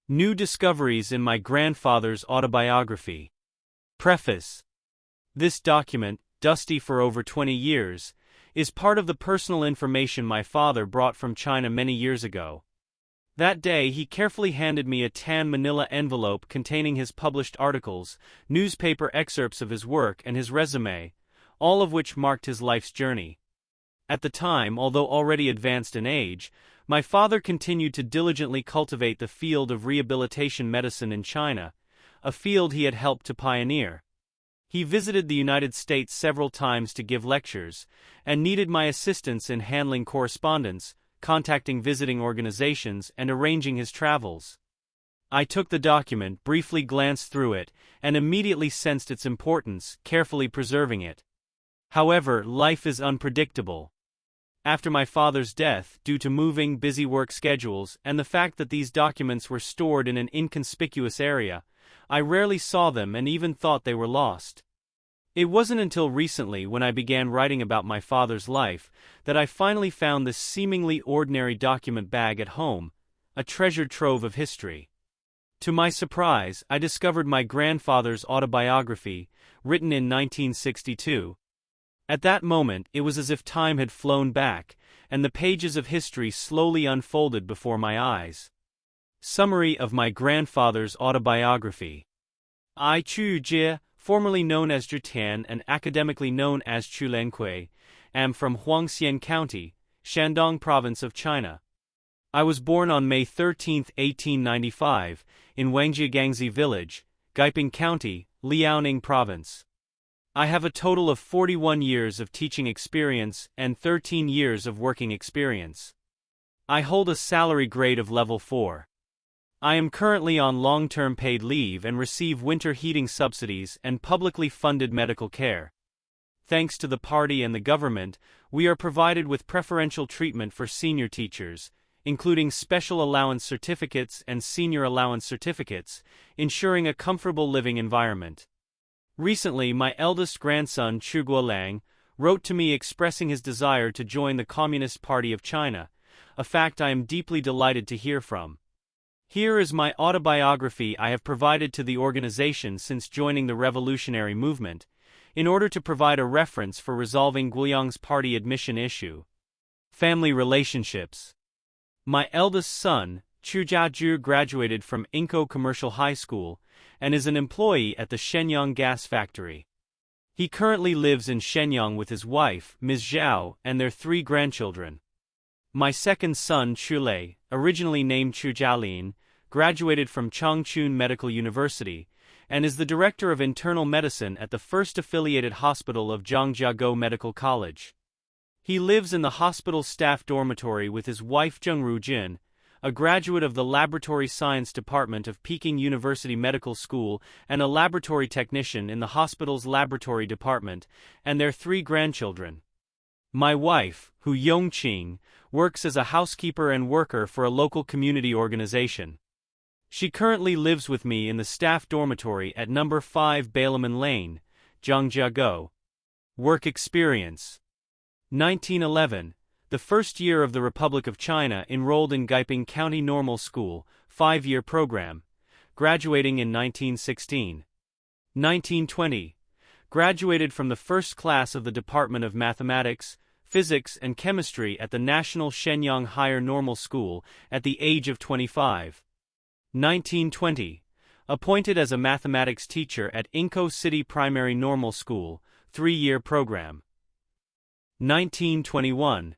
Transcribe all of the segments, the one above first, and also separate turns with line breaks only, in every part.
New discoveries in my grandfather's autobiography. Preface. This document, dusty for over 20 years, is part of the personal information my father brought from China many years ago. That day he carefully handed me a tan manila envelope containing his published articles, newspaper excerpts of his work and his resume, all of which marked his life's journey. At the time, although already advanced in age, my father continued to diligently cultivate the field of rehabilitation medicine in China, a field he had helped to pioneer. He visited the United States several times to give lectures, and needed my assistance in handling correspondence, contacting visiting organizations, and arranging his travels. I took the document, briefly glanced through it, and immediately sensed its importance, carefully preserving it. However, life is unpredictable. After my father's death, due to moving, busy work schedules, and the fact that these documents were stored in an inconspicuous area, I rarely saw them and even thought they were lost. It wasn't until recently, when I began writing about my father's life, that I finally found this seemingly ordinary document bag at home, a treasured trove of history. To my surprise, I discovered my grandfather's autobiography, written in 1962. At that moment, it was as if time had flown back, and the pages of history slowly unfolded before my eyes. Summary of my grandfather's autobiography. I, Qu Yujie, formerly known as Zhitian and academically known as Guoliang, am from Huangxian County, Shandong Province of China. I was born on May 13, 1895, in Wangjie Village, Guiping County, Liaoning Province. I have a total of 41 years of teaching experience and 13 years of working experience. I hold a salary grade of level 4. I am currently on long-term paid leave and receive winter heating subsidies and publicly funded medical care. Thanks to the party and the government, we are provided with preferential treatment for senior teachers, including special allowance certificates and senior allowance certificates, ensuring a comfortable living environment. Recently, my eldest grandson, Guoliang, wrote to me expressing his desire to join the Communist Party of China, a fact I am deeply delighted to hear from. Here is my autobiography I have provided to the organization since joining the revolutionary movement, in order to provide a reference for resolving Guoliang's party admission issue. Family relationships. My eldest son, Qu Yujie, graduated from Yingkou Commercial High School, and is an employee at the Shenyang gas factory. He currently lives in Shenyang with his wife, Ms. Zhao, and their 3 grandchildren. My second son, Chulei, originally named Qu Jialin, graduated from Chongqing Medical University, and is the director of internal medicine at the first affiliated hospital of Zhangjiago Medical College. He lives in the hospital staff dormitory with his wife Zheng Rujin, a graduate of the Laboratory Science Department of Peking University Medical School and a laboratory technician in the hospital's laboratory department, and their 3 grandchildren. My wife, Hu Yongqing, works as a housekeeper and worker for a local community organization. She currently lives with me in the staff dormitory at number 5 Balaman Lane, Zhangjiago. Work experience. 1911. The first year of the Republic of China, enrolled in Guiping County Normal School, 5-year program, graduating in 1916. 1920. Graduated from the first class of the Department of Mathematics, Physics and Chemistry at the National Shenyang Higher Normal School at the age of 25. 1920. Appointed as a mathematics teacher at Yingkou City Primary Normal School, 3-year program. 1921.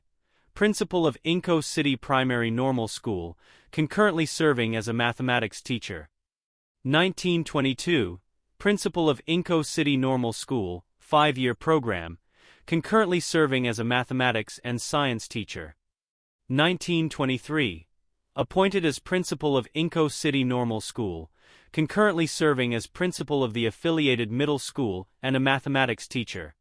Principal of Yingkou City Primary Normal School, concurrently serving as a mathematics teacher. 1922. Principal of Yingkou City Normal School, 5-year program, concurrently serving as a mathematics and science teacher. 1923. Appointed as principal of Yingkou City Normal School, concurrently serving as principal of the affiliated middle school and a mathematics teacher.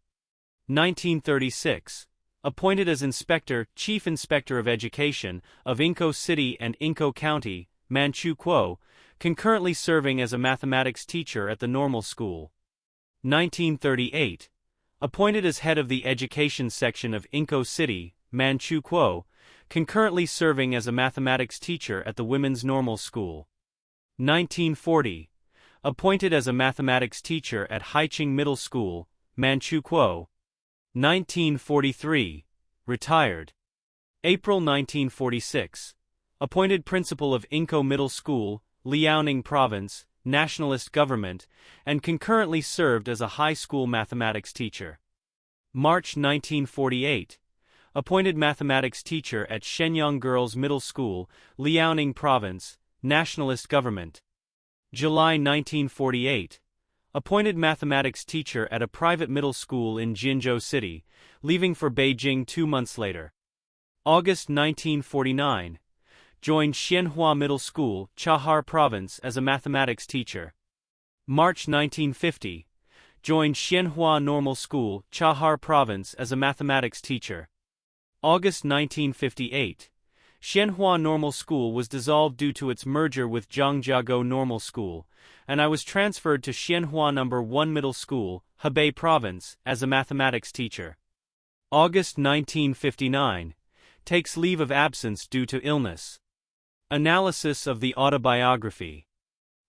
1936. Appointed as Inspector, Chief Inspector of Education, of Yingkou City and Yingkou County, Manchukuo, concurrently serving as a mathematics teacher at the normal school. 1938. Appointed as head of the education section of Yingkou City, Manchukuo, concurrently serving as a mathematics teacher at the women's normal school. 1940. Appointed as a mathematics teacher at Haiqing Middle School, Manchukuo. 1943. Retired. April 1946. Appointed principal of Yingkou Middle School, Liaoning Province, Nationalist government, and concurrently served as a high school mathematics teacher. March 1948. Appointed mathematics teacher at Shenyang Girls Middle School, Liaoning Province, Nationalist government. July 1948. Appointed mathematics teacher at a private middle school in Jinzhou City, leaving for Beijing 2 months later. August 1949. Joined Xianhua Middle School, Chahar Province as a mathematics teacher. March 1950. Joined Xianhua Normal School, Chahar Province as a mathematics teacher. August 1958. Xianhua Normal School was dissolved due to its merger with Zhangjiago Normal School, and I was transferred to Xianhua No. 1 Middle School, Hebei Province, as a mathematics teacher. August 1959. Takes leave of absence due to illness. Analysis of the autobiography.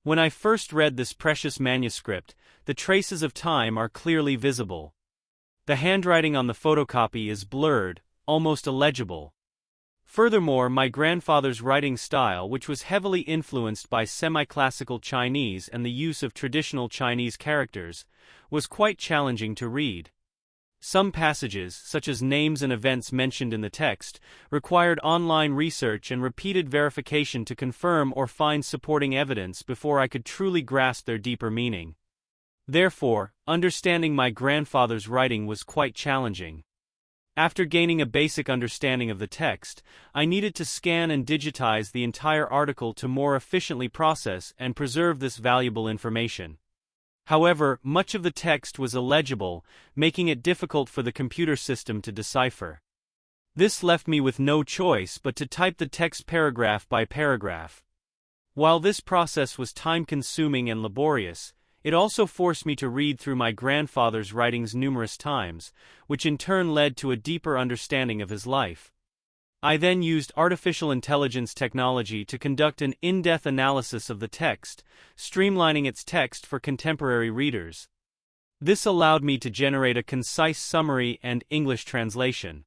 When I first read this precious manuscript, the traces of time are clearly visible. The handwriting on the photocopy is blurred, almost illegible. Furthermore, my grandfather's writing style, which was heavily influenced by semi-classical Chinese and the use of traditional Chinese characters, was quite challenging to read. Some passages, such as names and events mentioned in the text, required online research and repeated verification to confirm or find supporting evidence before I could truly grasp their deeper meaning. Therefore, understanding my grandfather's writing was quite challenging. After gaining a basic understanding of the text, I needed to scan and digitize the entire article to more efficiently process and preserve this valuable information. However, much of the text was illegible, making it difficult for the computer system to decipher. This left me with no choice but to type the text paragraph by paragraph. While this process was time-consuming and laborious, it also forced me to read through my grandfather's writings numerous times, which in turn led to a deeper understanding of his life. I then used artificial intelligence technology to conduct an in-depth analysis of the text, streamlining its text for contemporary readers. This allowed me to generate a concise summary and English translation.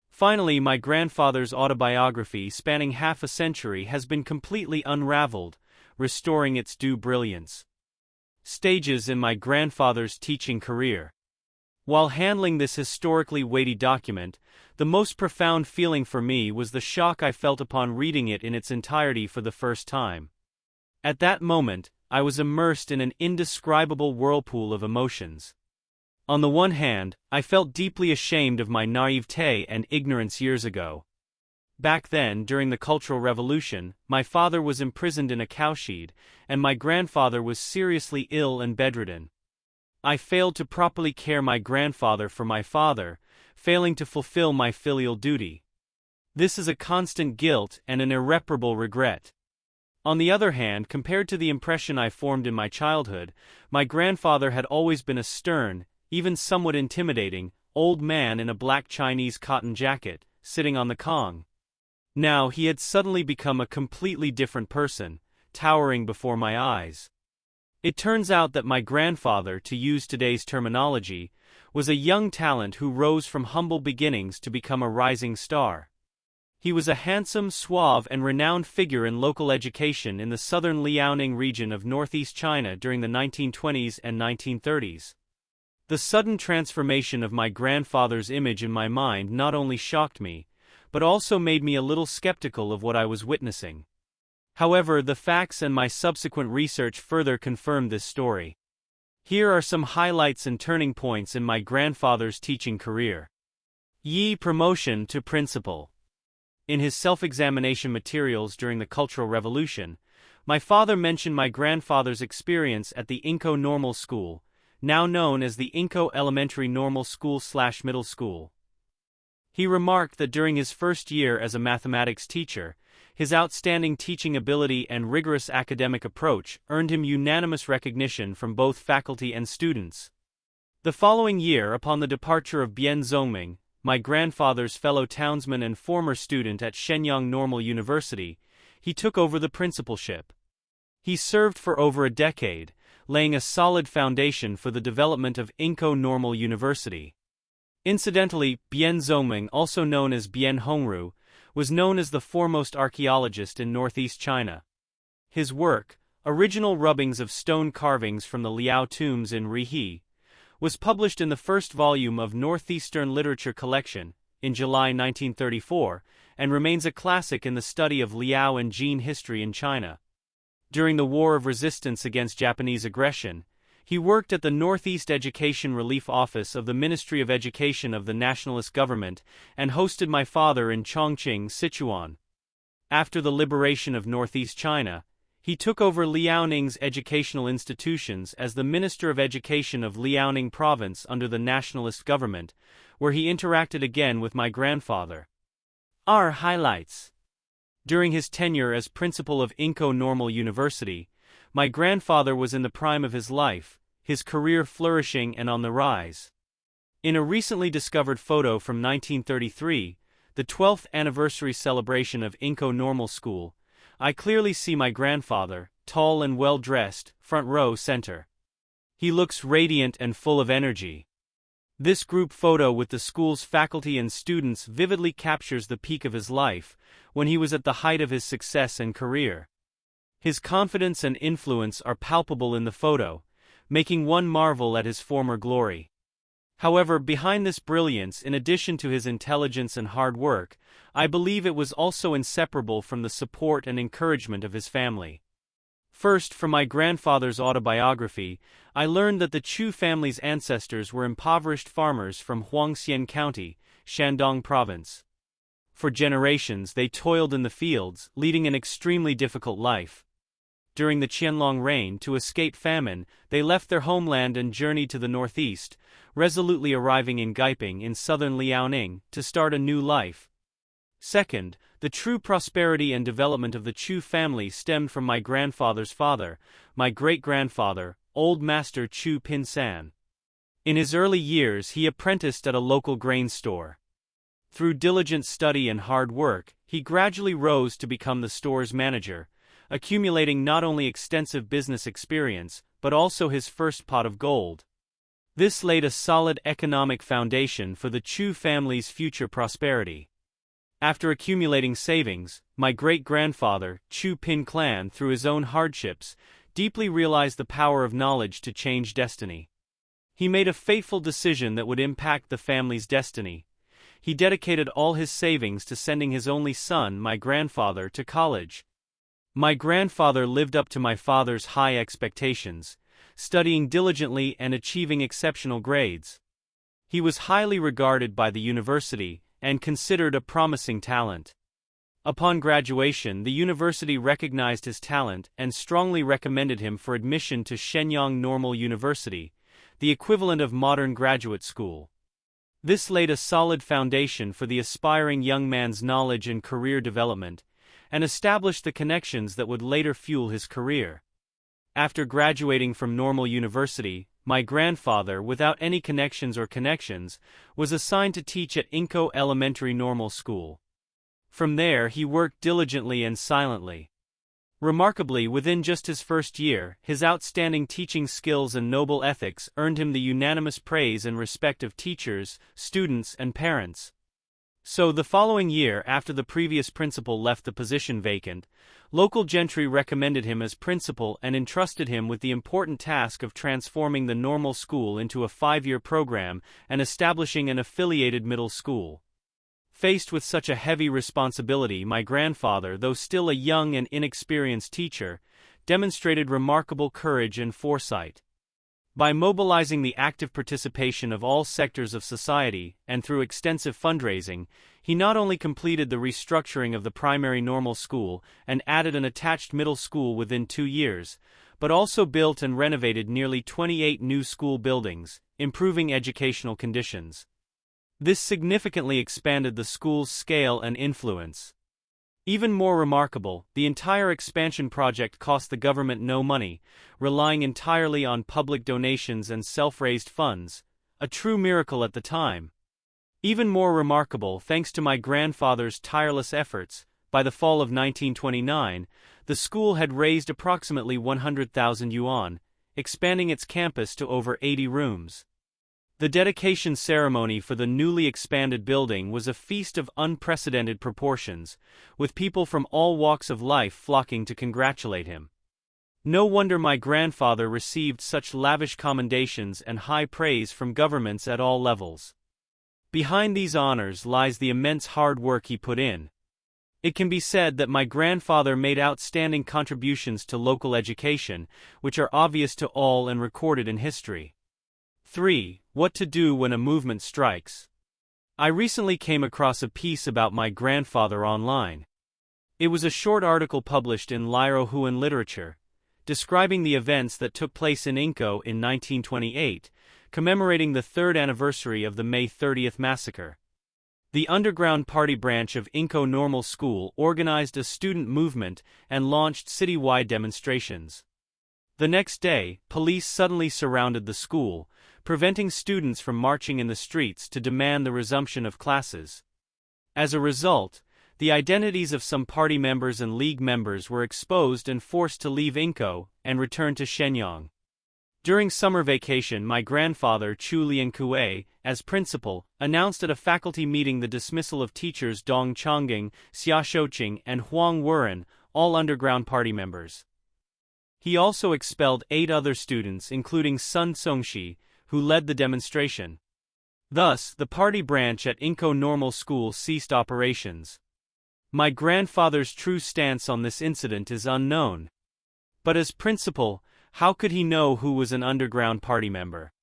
Finally, my grandfather's autobiography, spanning half a century, has been completely unraveled, restoring its due brilliance. Stages in my grandfather's teaching career. While handling this historically weighty document, the most profound feeling for me was the shock I felt upon reading it in its entirety for the first time. At that moment, I was immersed in an indescribable whirlpool of emotions. On the one hand, I felt deeply ashamed of my naivete and ignorance years ago. Back then, during the Cultural Revolution, my father was imprisoned in a cowshed, and my grandfather was seriously ill and bedridden. I failed to properly care my grandfather for my father, failing to fulfill my filial duty. This is a constant guilt and an irreparable regret. On the other hand, compared to the impression I formed in my childhood, my grandfather had always been a stern, even somewhat intimidating, old man in a black Chinese cotton jacket, sitting on the Kong. Now he had suddenly become a completely different person, towering before my eyes. It turns out that my grandfather, to use today's terminology, was a young talent who rose from humble beginnings to become a rising star. He was a handsome, suave, and renowned figure in local education in the southern Liaoning region of northeast China during the 1920s and 1930s. The sudden transformation of my grandfather's image in my mind not only shocked me, but also made me a little skeptical of what I was witnessing. However, the facts and my subsequent research further confirmed this story. Here are some highlights and turning points in my grandfather's teaching career. Yi promotion to principal. In his self-examination materials during the Cultural Revolution, my father mentioned my grandfather's experience at the Yingkou Normal School, now known as the Yingkou Elementary Normal School/Middle School. He remarked that during his first year as a mathematics teacher, his outstanding teaching ability and rigorous academic approach earned him unanimous recognition from both faculty and students. The following year, upon the departure of Bian Zongming, my grandfather's fellow townsman and former student at Shenyang Normal University, he took over the principalship. He served for over a decade, laying a solid foundation for the development of Yingkou Normal University. Incidentally, Bian Zongming, also known as Bian Hongru, was known as the foremost archaeologist in northeast China. His work, Original Rubbings of Stone Carvings from the Liao Tombs in Rihe, was published in the first volume of Northeastern Literature Collection, in July 1934, and remains a classic in the study of Liao and Jin history in China. During the War of Resistance against Japanese aggression, he worked at the Northeast Education Relief Office of the Ministry of Education of the Nationalist government and hosted my father in Chongqing, Sichuan. After the liberation of Northeast China, he took over Liaoning's educational institutions as the Minister of Education of Liaoning Province under the Nationalist government, where he interacted again with my grandfather. Our highlights. During his tenure as principal of Yingkou Normal University, my grandfather was in the prime of his life, his career flourishing and on the rise. In a recently discovered photo from 1933, the 12th anniversary celebration of Yingkou Normal School, I clearly see my grandfather, tall and well-dressed, front row center. He looks radiant and full of energy. This group photo with the school's faculty and students vividly captures the peak of his life, when he was at the height of his success and career. His confidence and influence are palpable in the photo, making one marvel at his former glory. However, behind this brilliance, in addition to his intelligence and hard work, I believe it was also inseparable from the support and encouragement of his family. First, from my grandfather's autobiography, I learned that the Qu family's ancestors were impoverished farmers from Huangxian County, Shandong Province. For generations they toiled in the fields, leading an extremely difficult life. During the Qianlong reign, to escape famine, they left their homeland and journeyed to the northeast, resolutely arriving in Gaiping in southern Liaoning, to start a new life. Second, the true prosperity and development of the Qu family stemmed from my grandfather's father, my great-grandfather, Old Master Qu Pinsan. In his early years he apprenticed at a local grain store. Through diligent study and hard work, he gradually rose to become the store's manager, accumulating not only extensive business experience, but also his first pot of gold. This laid a solid economic foundation for the Qu family's future prosperity. After accumulating savings, my great-grandfather, Qu Pin Clan, through his own hardships, deeply realized the power of knowledge to change destiny. He made a fateful decision that would impact the family's destiny. He dedicated all his savings to sending his only son, my grandfather, to college. My grandfather lived up to my father's high expectations, studying diligently and achieving exceptional grades. He was highly regarded by the university, and considered a promising talent. Upon graduation, the university recognized his talent and strongly recommended him for admission to Shenyang Normal University, the equivalent of modern graduate school. This laid a solid foundation for the aspiring young man's knowledge and career development, and established the connections that would later fuel his career. After graduating from Normal University, my grandfather, without any connections, was assigned to teach at Yingkou Elementary Normal School. From there he worked diligently and silently. Remarkably, within just his first year, his outstanding teaching skills and noble ethics earned him the unanimous praise and respect of teachers, students, and parents. So, the following year, after the previous principal left the position vacant, local gentry recommended him as principal and entrusted him with the important task of transforming the normal school into a 5-year program and establishing an affiliated middle school. Faced with such a heavy responsibility, my grandfather, though still a young and inexperienced teacher, demonstrated remarkable courage and foresight. By mobilizing the active participation of all sectors of society, and through extensive fundraising, he not only completed the restructuring of the primary normal school and added an attached middle school within 2 years, but also built and renovated nearly 28 new school buildings, improving educational conditions. This significantly expanded the school's scale and influence. Even more remarkable, the entire expansion project cost the government no money, relying entirely on public donations and self-raised funds, a true miracle at the time. Even more remarkable, thanks to my grandfather's tireless efforts, by the fall of 1929, the school had raised approximately 100,000 yuan, expanding its campus to over 80 rooms. The dedication ceremony for the newly expanded building was a feast of unprecedented proportions, with people from all walks of life flocking to congratulate him. No wonder my grandfather received such lavish commendations and high praise from governments at all levels. Behind these honors lies the immense hard work he put in. It can be said that my grandfather made outstanding contributions to local education, which are obvious to all and recorded in history. 3. What to do when a movement strikes. I recently came across a piece about my grandfather online. It was a short article published in Liaohuan Literature, describing the events that took place in Yingkou in 1928, commemorating the third anniversary of the May 30th massacre. The underground party branch of Yingkou Normal School organized a student movement and launched citywide demonstrations. The next day, police suddenly surrounded the school, preventing students from marching in the streets to demand the resumption of classes. As a result, the identities of some party members and league members were exposed and forced to leave Yingkou and return to Shenyang. During summer vacation, my grandfather Qu Yujie, as principal, announced at a faculty meeting the dismissal of teachers Dong Chongqing, Xia Shouqing, and Huang Wuren, all underground party members. He also expelled 8 other students including Sun Songxi, who led the demonstration. Thus, the party branch at Yingkou Normal School ceased operations. My grandfather's true stance on this incident is unknown. But as principal, how could he know who was an underground party member?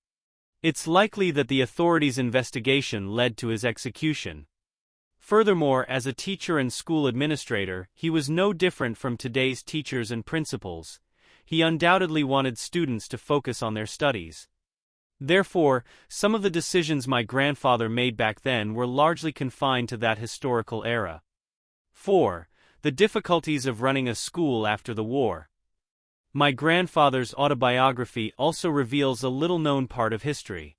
It's likely that the authorities' investigation led to his execution. Furthermore, as a teacher and school administrator, he was no different from today's teachers and principals. He undoubtedly wanted students to focus on their studies. Therefore, some of the decisions my grandfather made back then were largely confined to that historical era. 4. The difficulties of running a school after the war. My grandfather's autobiography also reveals a little-known part of history.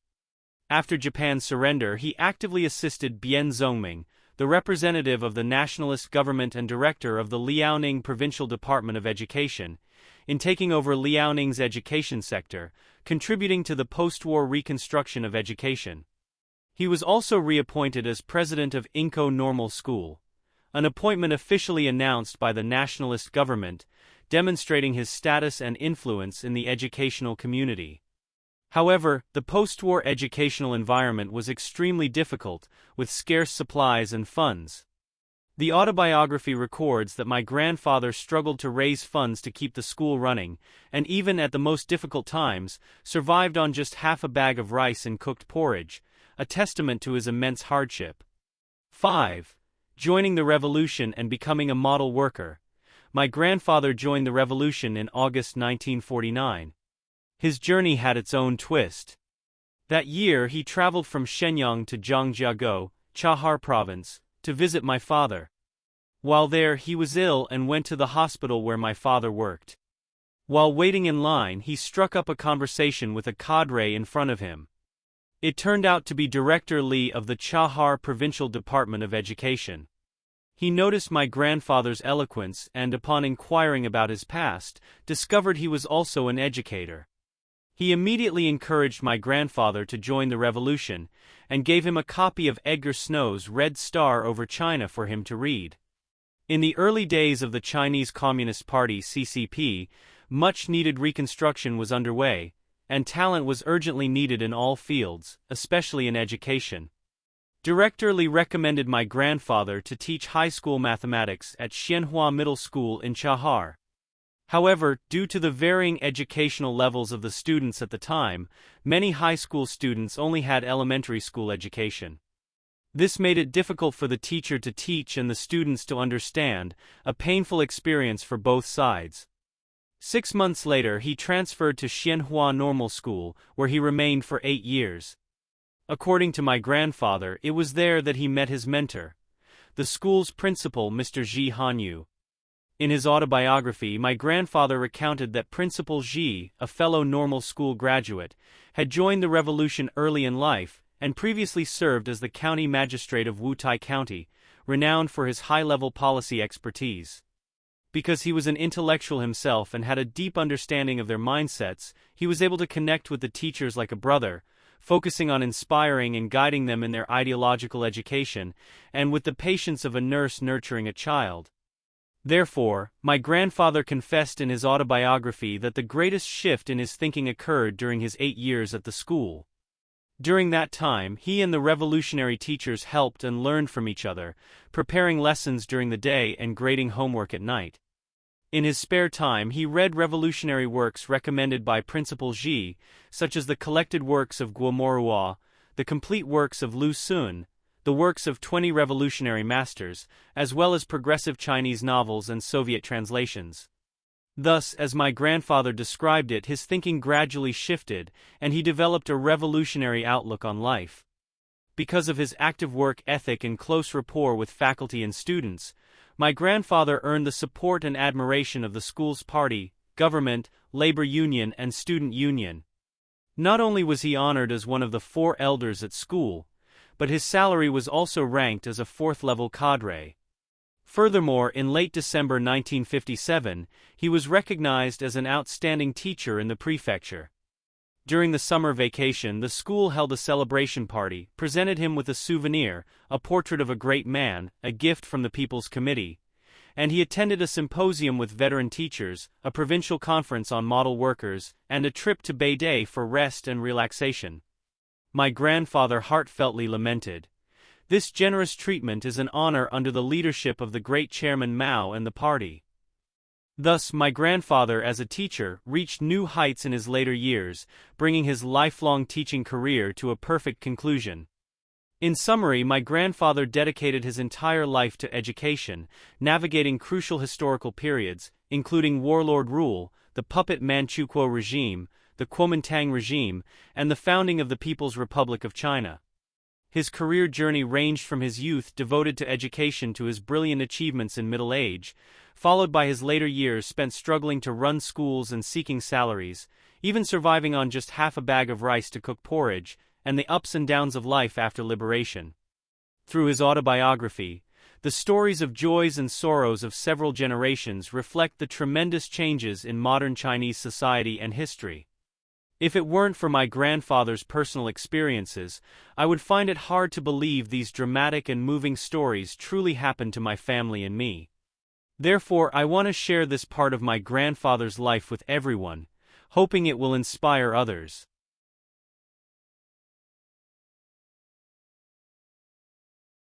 After Japan's surrender, he actively assisted Bian Zongming, the representative of the Nationalist government and director of the Liaoning Provincial Department of Education, in taking over Liaoning's education sector, contributing to the postwar reconstruction of education. He was also reappointed as president of Yingkou Normal School, an appointment officially announced by the Nationalist government, demonstrating his status and influence in the educational community. However, the post-war educational environment was extremely difficult, with scarce supplies and funds. The autobiography records that my grandfather struggled to raise funds to keep the school running, and even at the most difficult times, survived on just half a bag of rice and cooked porridge, a testament to his immense hardship. 5. Joining the revolution and becoming a model worker. My grandfather joined the revolution in August 1949. His journey had its own twist. That year he traveled from Shenyang to Zhangjiago, Chahar Province, to visit my father. While there, he was ill and went to the hospital where my father worked. While waiting in line, he struck up a conversation with a cadre in front of him. It turned out to be Director Li of the Chahar Provincial Department of Education. He noticed my grandfather's eloquence and, upon inquiring about his past, discovered he was also an educator. He immediately encouraged my grandfather to join the revolution, and gave him a copy of Edgar Snow's Red Star over China for him to read. In the early days of the Chinese Communist Party (CCP), much-needed reconstruction was underway, and talent was urgently needed in all fields, especially in education. Director Li recommended my grandfather to teach high school mathematics at Xianhua Middle School in Chahar. However, due to the varying educational levels of the students at the time, many high school students only had elementary school education. This made it difficult for the teacher to teach and the students to understand, a painful experience for both sides. 6 months later, he transferred to Xianhua Normal School, where he remained for 8 years. According to my grandfather, it was there that he met his mentor, the school's principal, Mr. Zhi Hanyu. In his autobiography, my grandfather recounted that Principal Zhi, a fellow normal school graduate, had joined the revolution early in life and previously served as the county magistrate of Wutai County, renowned for his high-level policy expertise. Because he was an intellectual himself and had a deep understanding of their mindsets, he was able to connect with the teachers like a brother, focusing on inspiring and guiding them in their ideological education, and with the patience of a nurse nurturing a child. Therefore, my grandfather confessed in his autobiography that the greatest shift in his thinking occurred during his 8 years at the school. During that time, he and the revolutionary teachers helped and learned from each other, preparing lessons during the day and grading homework at night. In his spare time, he read revolutionary works recommended by Principal Xi, such as the collected works of Guoliang, the complete works of Lu Xun, the works of 20 revolutionary masters, as well as progressive Chinese novels and Soviet translations. Thus, as my grandfather described it, his thinking gradually shifted, and he developed a revolutionary outlook on life. Because of his active work ethic and close rapport with faculty and students, my grandfather earned the support and admiration of the school's party, government, labor union, and student union. Not only was he honored as one of the 4 elders at school, but his salary was also ranked as a 4th-level cadre. Furthermore, in late December 1957, he was recognized as an outstanding teacher in the prefecture. During the summer vacation, the school held a celebration party, presented him with a souvenir, a portrait of a great man, a gift from the People's Committee, and he attended a symposium with veteran teachers, a provincial conference on model workers, and a trip to Beidou for rest and relaxation. My grandfather heartfeltly lamented, "This generous treatment is an honor under the leadership of the great Chairman Mao and the party." Thus, my grandfather as a teacher reached new heights in his later years, bringing his lifelong teaching career to a perfect conclusion. In summary, my grandfather dedicated his entire life to education, navigating crucial historical periods, including warlord rule, the puppet Manchukuo regime, the Kuomintang regime, and the founding of the People's Republic of China. His career journey ranged from his youth devoted to education to his brilliant achievements in middle age, followed by his later years spent struggling to run schools and seeking salaries, even surviving on just half a bag of rice to cook porridge, and the ups and downs of life after liberation. Through his autobiography, the stories of joys and sorrows of several generations reflect the tremendous changes in modern Chinese society and history. If it weren't for my grandfather's personal experiences, I would find it hard to believe these dramatic and moving stories truly happened to my family and me. Therefore, I want to share this part of my grandfather's life with everyone, hoping it will inspire others.